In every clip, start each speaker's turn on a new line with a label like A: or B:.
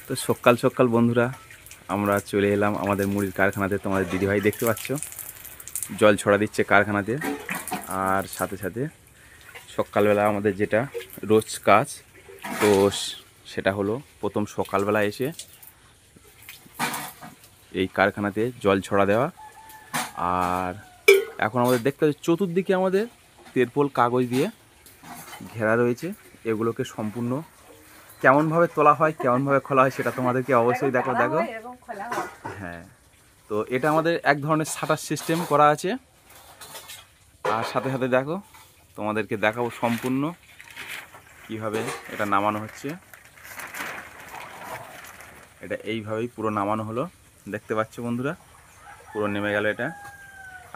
A: তো সকাল সকাল বন্ধুরা আমরা চলে এলাম আমাদের মুড়ির কারখানাতে। তোমাদের দিদিভাই দেখতে পাচ্ছ জল ছড়া দিচ্ছে কারখানাতে। আর সাথে সাথে সকালবেলা আমাদের যেটা রোজ কাজ, তো সেটা হলো প্রথম সকালবেলা এসে এই কারখানাতে জল ছড়া দেওয়া। আর এখন আমাদের দেখতে পাচ্ছি চতুর্দিকে আমাদের তেরপোল কাগজ দিয়ে ঘেরা রয়েছে। এগুলোকে সম্পূর্ণ কেমনভাবে তোলা হয়, কেমনভাবে খোলা হয় সেটা তোমাদেরকে অবশ্যই দেখো। হ্যাঁ, তো এটা আমাদের এক ধরনের শাটার সিস্টেম করা আছে। আর সাথে সাথে দেখো তোমাদেরকে দেখাবো সম্পূর্ণ কিভাবে এটা নামানো হচ্ছে। এটা এইভাবেই পুরো নামানো হলো, দেখতে পাচ্ছ বন্ধুরা, পুরো নেমে গেল এটা।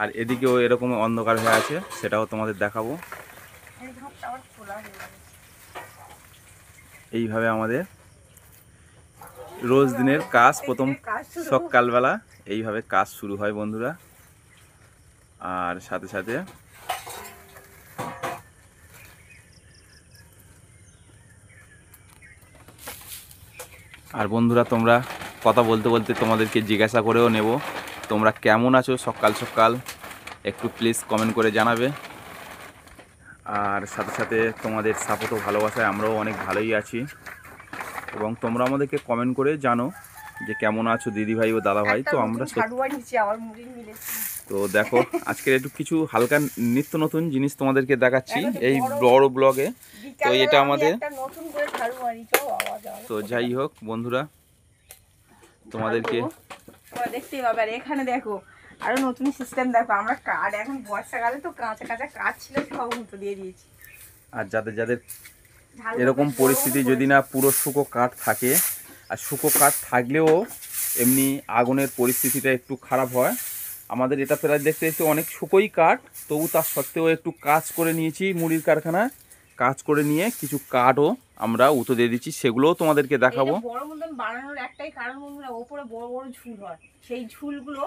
A: আর এদিকেও এরকম অন্ধকার হয়ে আছে, সেটাও তোমাদের দেখাবো। এইভাবে আমাদের রোজ দিনের কাজ প্রথম সকালবেলা এইভাবে কাজ শুরু হয় বন্ধুরা। আর সাথে সাথে আর বন্ধুরা তোমরা কথা বলতে বলতে তোমাদেরকে জিজ্ঞাসা করেও নেব, তোমরা কেমন আছো সকাল সকাল একটু প্লিজ কমেন্ট করে জানাবে। আর সাথে সাথে তোমাদের সাপোর্ট ও ভালোবাসায় আমরাও অনেক ভালোই আছি, এবং তোমরা আমাদেরকে কমেন্ট করে জানো যে কেমন আছো দিদিভাই ও দাদাভাই। তো আমরা তো দেখো আজকের একটু কিছু হালকা নিত্য নতুন জিনিস তোমাদেরকে দেখাচ্ছি এই বড় ব্লগে। তো এটা আমাদের, তো যাই হোক বন্ধুরা তোমাদেরকে
B: দেখতেই পাবে। আর এখানে দেখো আরো নতুন সিস্টেম দেখো, আমরা কাঠ এখন বর্ষাকালে তো কাঁচা কাঁচা কাঠ ছিল সব উল্টো দিয়ে দিয়েছি।
A: আর যাদের যাদের এরকম পরিস্থিতি, যদি না পুরো শুকো কাঠ থাকে, আর শুকো কাঠ থাকলেও এমনি আগুনের পরিস্থিতিটা একটু খারাপ হয়। আমাদের এটা প্রায় দেখতে দেখতে অনেক শুকোই কাঠ, তবু তার সত্ত্বেও একটু কাজ করে নিয়েছি মুড়ির কারখানায়। কাজ করে নিয়ে কিছু কাঠও আমরা উতো দিয়ে দিচ্ছি, সেগুলোও তোমাদেরকে দেখাবো।
B: বড় মতন বানানোর একটাই কারণ বন্ধুরা, ওপরে বড় বড় ঝুল হয়, সেই ঝুলগুলো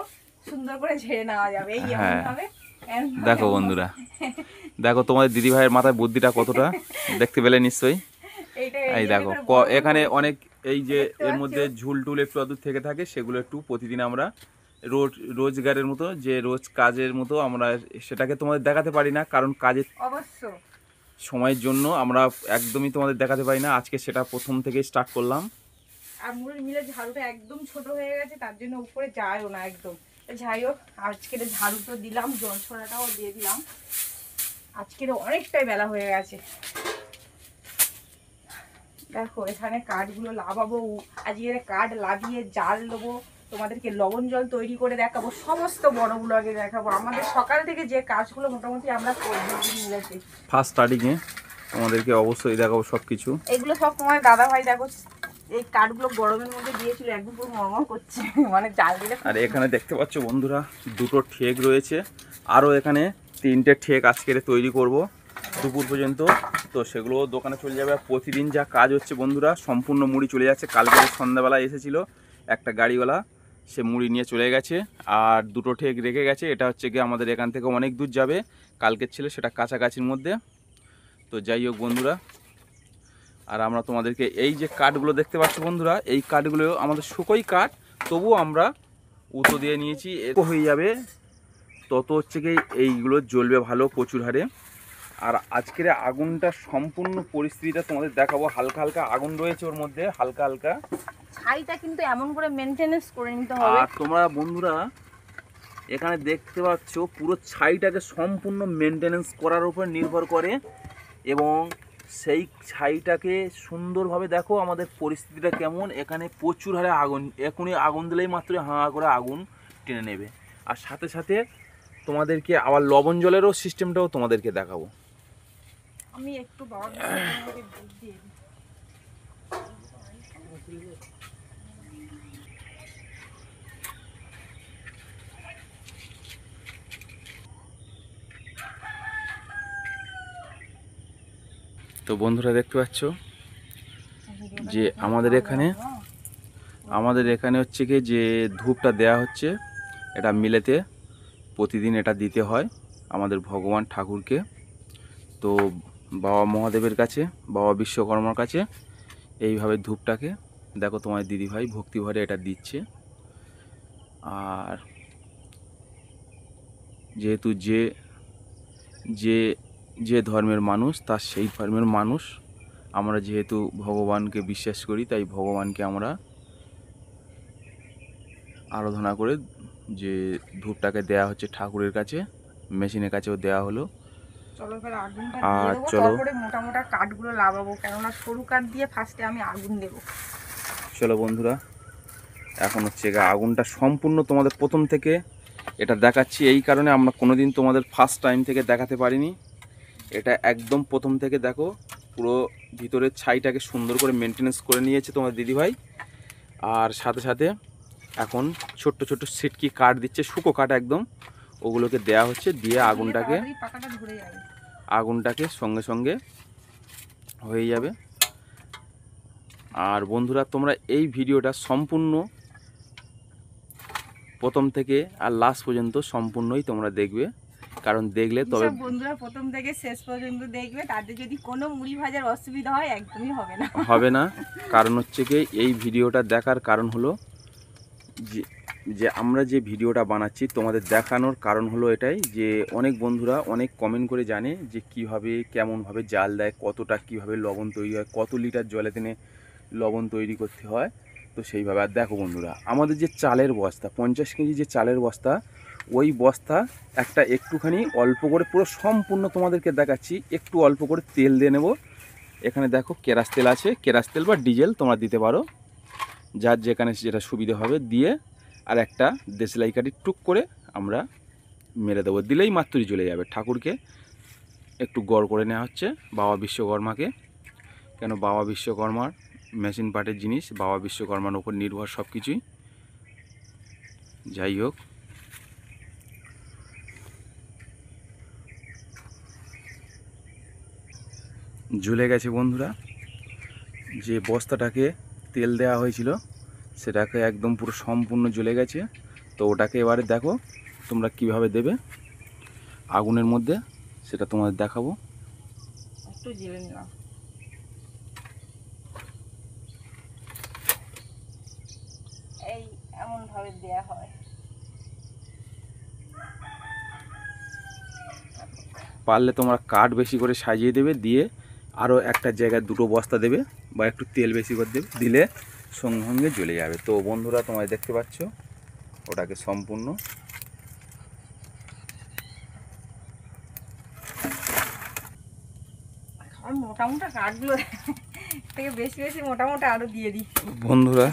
B: সুন্দর করে ঝেড়ে নেওয়া যাবে। এই
A: হ্যাঁ
B: ভাবে
A: দেখো বন্ধুরা, দেখো তোমাদের দিদি ভাইয়ের মাথায় বুদ্ধিটা কতটা, দেখতে পেলে নিশ্চয়ই। এই দেখো এখানে অনেক এই যে এর মধ্যে ঝুল টুল একটু দূর থেকে থাকে, সেগুলো একটু প্রতিদিন আমরা রোজগারের মতো, যে রোজ কাজের মতো আমরা সেটাকে তোমাদের দেখাতে পারি না, কারণ কাজের
B: অবশ্য
A: সময়ের জন্য আমরা একদমই তোমাদের দেখাতে পারি না। আজকে সেটা প্রথম থেকে স্টার্ট করলাম।
B: আর মুড়ির মিলের ঝাড়ুটা একদম ছোট হয়ে গেছে, তার জন্য উপরে যায়ও না একদম। যাই হোক, আজকের ঝাড়ুটা দিলাম, জল ছড়াটাও দিয়ে দিলাম। আজকের অনেকটাই বেলা হয়ে গেছে। দেখো এখানে কাঠগুলো লাভাবো, আজকের কাঠ লাভিয়ে জাল দেবো, তোমাদেরকে লবণ জল তৈরি করে দেখাবো, সমস্ত বড় ব্লগে দেখাবো আমাদের সকাল থেকে যে কাজগুলো মোটামুটি আমরা মিলেছি।
A: ফার্স্ট স্টার্টিংয়ে তোমাদেরকে অবশ্যই দেখাবো সব কিছু।
B: এগুলো সব তোমার দাদা ভাই দেখো এই কাঠগুলো গরমের মধ্যে দিয়েছিল, একদম পুরো মরমর করছে, মানে জাল দিলে।
A: আর এখানে দেখতে পাচ্ছ বন্ধুরা দুটো ঠেক রয়েছে, আরও এখানে 3টে ঠেক আজকের তৈরি করব দুপুর পর্যন্ত। তো সেগুলো দোকানে চলে যাবে। প্রতিদিন যা কাজ হচ্ছে বন্ধুরা, সম্পূর্ণ মুড়ি চলে যাচ্ছে। কালকে সন্ধ্যাবেলা এসেছিলো একটা গাড়িওয়ালা, সে মুড়ি নিয়ে চলে গেছে, আর দুটো ঠেক রেখে গেছে। এটা হচ্ছে গিয়ে আমাদের এখান থেকে অনেক দূর যাবে, কালকের ছিল সেটা কাছাকাছির মধ্যে। তো যাই হোক বন্ধুরা, আর আমরা তোমাদেরকে এই যে কাঠগুলো দেখতে পাচ্ছ বন্ধুরা, এই কাঠগুলো আমাদের শুকোই কাঠ, তবুও আমরা উতো দিয়ে নিয়েছি। এত হয়ে যাবে তত হচ্ছে কি এইগুলো জ্বলবে ভালো প্রচুর হারে। আর আজকের আগুনটা সম্পূর্ণ পরিস্থিতিটা তোমাদের দেখাবো। হালকা হালকা আগুন রয়েছে ওর মধ্যে, হালকা হালকা।
B: ছাইটা কিন্তু এমন করে মেনটেনেন্স করে নিতে হবে।
A: আর তোমরা বন্ধুরা এখানে দেখতে পাচ্ছ পুরো ছাইটাকে সম্পূর্ণ মেনটেনেন্স করার উপর নির্ভর করে, এবং সেই ছাইটাকে সুন্দরভাবে দেখো আমাদের পরিস্থিতিটা কেমন। এখানে প্রচুর হারে আগুন, এখনই আগুন দিলেই মাত্র হাঁ করে আগুন টেনে নেবে। আর সাথে সাথে তোমাদেরকে আবার লবণ জলেরও সিস্টেমটাও তোমাদেরকে দেখাবো।
B: আমি একটু
A: তো বন্ধুরা দেখতে পাচ্ছ যে আমাদের এখানে হচ্ছে কি যে ধূপটা দেয়া হচ্ছে, এটা মিলেতে প্রতিদিন এটা দিতে হয় আমাদের ভগবান ঠাকুরকে। তো বাবা মহাদেবের কাছে, বাবা বিশ্বকর্মার কাছে এইভাবে ধূপটাকে দেখো তোমার দিদিভাই ভক্তিভরে এটা দিচ্ছে। আর যেহেতু যে যে যে ধর্মের মানুষ তার সেই ধর্মের মানুষ, আমরা যেহেতু ভগবানকে বিশ্বাস করি তাই ভগবানকে আমরা আরাধনা করে যে ধূপটাকে দেয়া হচ্ছে ঠাকুরের কাছে, মেশিনের কাছেও দেয়া হলো।
B: চলো এবার আগুনটা
A: আর
B: দিয়ে দেবো,
A: চলো।
B: তারপরে মোটা মোটা কাঠগুলো লাগাবো, কেননা সরু কাঠ দিয়ে ফার্স্টে আমি আগুন দেবো।
A: চলো বন্ধুরা, এখন হচ্ছে আগুনটা সম্পূর্ণ তোমাদের প্রথম থেকে এটা দেখাচ্ছি, এই কারণে আমরা কোনোদিন তোমাদের ফার্স্ট টাইম থেকে দেখাতে পারিনি। এটা একদম প্রথম থেকে দেখো, পুরো ভিতরের ছাইটাকে সুন্দর করে মেনটেনেন্স করে নিয়েছে তোমার দিদিভাই। আর সাথে সাথে এখন ছোট্ট ছোট্ট সিটকি কাঠ দিচ্ছে, শুকো কাঠ একদম, ওগুলোকে দেয়া হচ্ছে, দিয়ে আগুনটাকে
B: পাকাটা ধরে যাবে,
A: আগুনটাকে সঙ্গে সঙ্গে হয়ে যাবে। আর বন্ধুরা তোমরা এই ভিডিওটা সম্পূর্ণ প্রথম থেকে আর লাস্ট পর্যন্ত সম্পূর্ণই তোমরা দেখবে, কারণ দেখলে তবে
B: বন্ধুরা প্রথম থেকে শেষ পর্যন্ত দেখবে, তাদের যদি কোনো মুড়ি ভাজার অসুবিধা হয় একদমই হবে না।
A: কারণ হচ্ছে কি এই ভিডিওটা দেখার কারণ হলো যে আমরা যে ভিডিওটা বানাচ্ছি তোমাদের দেখানোর কারণ হলো এটাই, যে অনেক বন্ধুরা অনেক কমেন্ট করে জানে যে কীভাবে কেমনভাবে জাল দেয়, কতটা কীভাবে লবণ তৈরি হয়, কত লিটার জলে দিনে লবণ তৈরি করতে হয়। তো সেইভাবে আর দেখো বন্ধুরা, আমাদের যে চালের বস্তা 50 কেজি যে চালের বস্তা, ওই বস্তা একটা একটুখানি অল্প করে, পুরো সম্পূর্ণ তোমাদেরকে দেখাচ্ছি, একটু অল্প করে তেল দিয়ে নেব। এখানে দেখো কেরাস তেল আছে, কেরাস তেল বা ডিজেল তোমরা দিতে পারো, যার যেখানে যেটা সুবিধা হবে, দিয়ে আর একটা দেশলাই কাঠি টুক করে আমরা মেরে দেবো, দিলেই মাত্রই জ্বলে যাবে। ঠাকুরকে একটু গড় করে নেওয়া হচ্ছে বাবা বিশ্বকর্মাকে, কেন বাবা বিশ্বকর্মার মেশিন পার্টের জিনিস, বাবা বিশ্বকর্মার উপর নির্ভর সব কিছুই। যাই হোক, ঝুলে গেছে বন্ধুরা, যে বস্তাটাকে তেল দেওয়া হয়েছিল সেটাকে একদম পুরো সম্পূর্ণ জ্বলে গেছে। তো ওটাকে এবারে দেখো তোমরা কিভাবে দেবে আগুনের মধ্যে, সেটা তোমাদের দেখাবো।
B: একটু জেলে নিলাম, এই এমন ভাবে দেয়া হয়।
A: পারলে তোমরা কাঠ বেশি করে সাজিয়ে দেবে, দিয়ে আরও একটা জায়গায় দুটো বস্তা দেবে বা একটু তেল বেশি করে দেবে, দিলে সঙ্গে সঙ্গে জ্বলে যাবে। তো বন্ধুরা তোমরা দেখতে পাচ্ছ ওটাকে সম্পূর্ণ
B: মোটা মোটা কাঠগুলো থেকে বেশি বেশি মোটা মোটা আরো দিয়ে দিই
A: বন্ধুরা।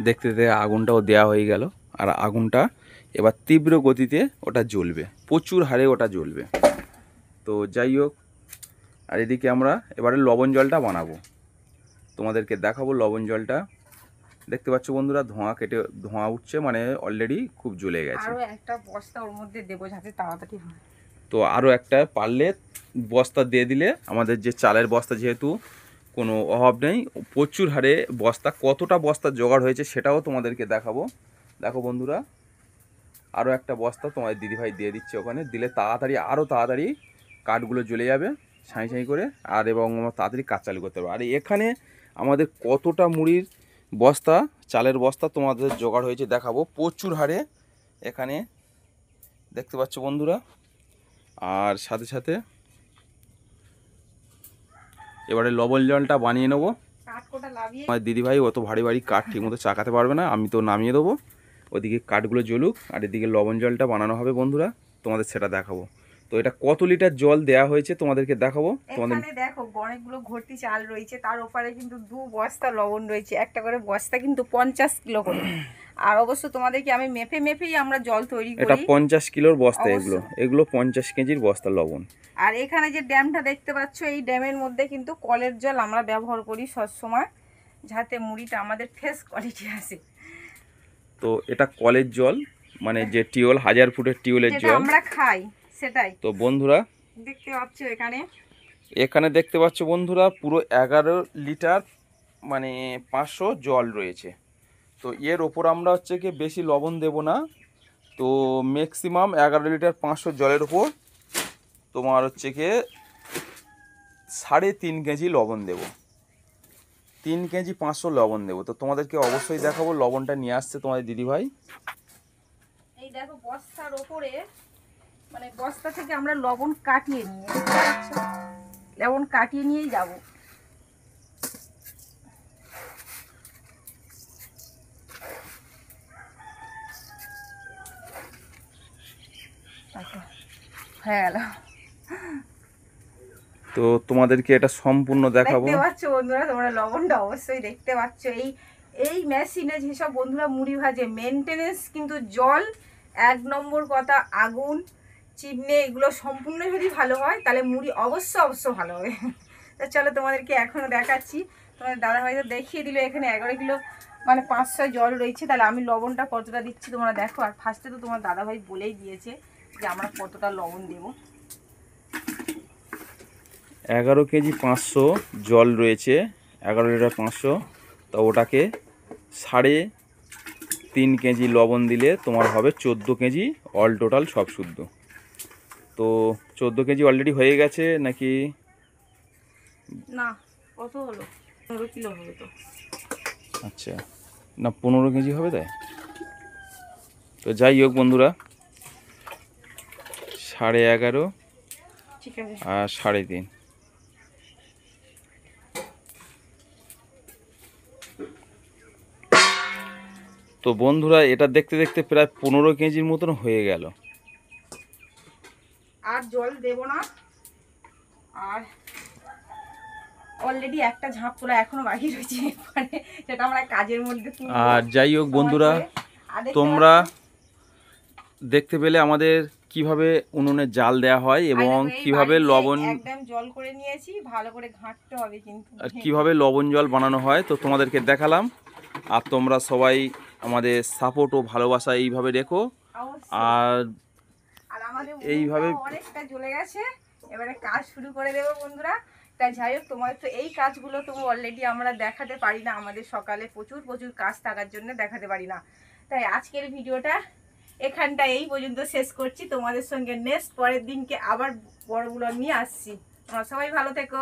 A: দেখতে দেখতে আগুনটাও দেওয়া হয়ে গেল, আর আগুনটা এবার তীব্র গতিতে ওটা জ্বলবে, প্রচুর হারে ওটা জ্বলবে। তো যাই হোক, আর এদিকে আমরা এবারে লবণ জলটা বানাবো, তোমাদেরকে দেখাবো লবণ জলটা। দেখতে পাচ্ছ বন্ধুরা, ধোঁয়া উঠছে, মানে অলরেডি খুব জ্বলে গেছে।
B: আরো একটা বস্তা ওর মধ্যে দেবো যাতে তাড়াতাড়ি হয়।
A: তো আরও একটা পারলে বস্তা দিয়ে দিলে, আমাদের যে চালের বস্তা যেহেতু কোনো অভাব নেই, প্রচুর হারে বস্তা, কতটা বস্তা জোগাড় হয়েছে সেটাও তোমাদেরকে দেখাবো। দেখো বন্ধুরা, আরও একটা বস্তা তোমাদের দিদিভাই দিয়ে দিচ্ছে ওখানে, দিলে তাড়াতাড়ি আরও তাড়াতাড়ি কাঠগুলো জ্বলে যাবে ছাই ছাই করে, আর এবং আমরা তাড়াতাড়ি কাজ চালু করতে পারবো। আর এখানে আমাদের কতটা মুড়ির বস্তা, চালের বস্তা তোমাদের জোগাড় হয়েছে দেখাবো, প্রচুর হারে এখানে দেখতে পাচ্ছ বন্ধুরা। আর সাথে সাথে এবারে লবণ জলটা বানিয়ে নেবো। আমার দিদিভাই অত ভারী ভারী কাঠ ঠিকমতো চাকাতে পারবে না, আমি তো নামিয়ে দেবো, ওদিকে কাঠগুলো জ্বলুক, আর এদিকে লবণ জলটা বানানো হবে বন্ধুরা, তোমাদের সেটা দেখাবো। তো এটা কত লিটার জল দেয়া হয়েছে তোমাদেরকে দেখাবো। তোমাদের
B: দেখো অনেকগুলো ভর্তি চাল রয়েছে, তার উপরে কিন্তু 2 বস্তা লবণ রয়েছে, একটা করে বস্তা কিন্তু 50 কিলো করে। আর অবশ্য তোমাদেরকে আমি মেপেই আমরা জল তৈরি করি।
A: এটা 50 কিলোর বস্তা, এগুলো 50 কেজির বস্তা লবণ।
B: আর এখানে যে ড্যামটা দেখতে পাচ্ছ, এই ড্যামের মধ্যে কিন্তু কলের জল আমরা ব্যবহার করি সবসময়, যাতে মুড়িটা আমাদের ফ্রেশ কোয়ালিটি আসে।
A: তো এটা কলের জল, মানে যে টিউবওয়েল, 1000 ফুটের টিউবওয়েলের জল
B: আমরা খাই সেটাই।
A: তো বন্ধুরা
B: দেখতে পাচ্ছ
A: এখানে দেখতে পাচ্ছ বন্ধুরা, পুরো 11 লিটার মানে 500 জল রয়েছে। তো এর ওপর আমরা হচ্ছে কি বেশি লবণ দেব না, তো ম্যাক্সিমাম 11 লিটার 500 জলের ওপর তোমার হচ্ছে কি 3.5 কেজি লবণ দেব। 3 কেজি 500 লবণ দেবো। তো তোমাদেরকে অবশ্যই দেখাবো, লবণটা নিয়ে আসছে তোমাদের দিদিভাই।
B: এই দেখো বস্তার ওপরে, মানে বস্তা থেকে আমরা লবণ কাটিয়ে নিয়ে, লবণ কাটিয়ে নিয়েই যাবো। হয়ে গেল।
A: তো তোমাদেরকে এটা সম্পূর্ণ দেখাবো।
B: দেখতে পাচ্ছ বন্ধুরা, তোমরা লবণটা অবশ্যই দেখতে পাচ্ছ। এই মেশিনে যেসব বন্ধুরা মুড়ি ভাজে, মেনটেনেন্স কিন্তু জল 1 নম্বর কথা, আগুন চিমনে এগুলো সম্পূর্ণ যদি ভালো হয় তাহলে মুড়ি অবশ্য ভালো হবে। তা চলো তোমাদেরকে এখনও দেখাচ্ছি। তোমাদের দাদাভাই তো দেখিয়ে দিল এখানে 11 কিলো মানে 500 জল রয়েছে। তাহলে আমি লবণটা কতটা দিচ্ছি তোমরা দেখো। আর ফার্স্টে তো তোমার দাদাভাই বলেই দিয়েছে যে আমরা কতটা লবণ দেবো।
A: 11 কেজি 500 জল রয়েছে, 11 লিটার 500। তো ওটাকে 3.5 কেজি লবণ দিলে তোমার হবে 14 কেজি অল টোটাল সব শুদ্ধ। তো 14 কেজি অলরেডি হয়ে গেছে নাকি?
B: না, কত হলো? 15 কিলো হবে তো।
A: আচ্ছা, না 15 কেজি হবে তাই। তো যাই হোক বন্ধুরা, 11.5
B: ঠিক আছে।
A: আর 3.5। তো বন্ধুরা এটা দেখতে দেখতে প্রায় 15 কেজির মতন হয়ে গেল।
B: আর জল দেব না। আর অলরেডি একটা ঝাঁপ তোলা এখনো বাকি রয়েছে, মানে সেটা আমরা কাজের মধ্যে তুলবো।
A: আর যাই হোক বন্ধুরা, তোমরা দেখতে পেলে আমাদের কিভাবে উনুনে জাল দেওয়া হয় এবং কিভাবে লবণ,
B: একদম জল করে নিয়েছি, ভালো করে ঘাঁটতে হবে কিন্তু,
A: আর কিভাবে লবণ জল বানানো হয় তো তোমাদেরকে দেখালাম। আর তোমরা সবাই আমাদের সাপোর্ট ও ভালোবাসা এইভাবে রেখো। আর
B: আমাদের
A: এইভাবে
B: অনেকটা জ্বলে গেছে, এবারে কাজ শুরু করে দেবো বন্ধুরা। তাই যাই হোক, তোমার তো এই কাজগুলো তো অলরেডি আমরা দেখাতে পারি না, আমাদের সকালে প্রচুর কাজ থাকার জন্য দেখাতে পারি না। তাই আজকের ভিডিওটা এখানটা এই পর্যন্ত শেষ করছি। তোমাদের সঙ্গে নেক্সট পরের দিনকে আবার বড় ব্লগ নিয়ে আসছি। তোমরা সবাই ভালো থেকো।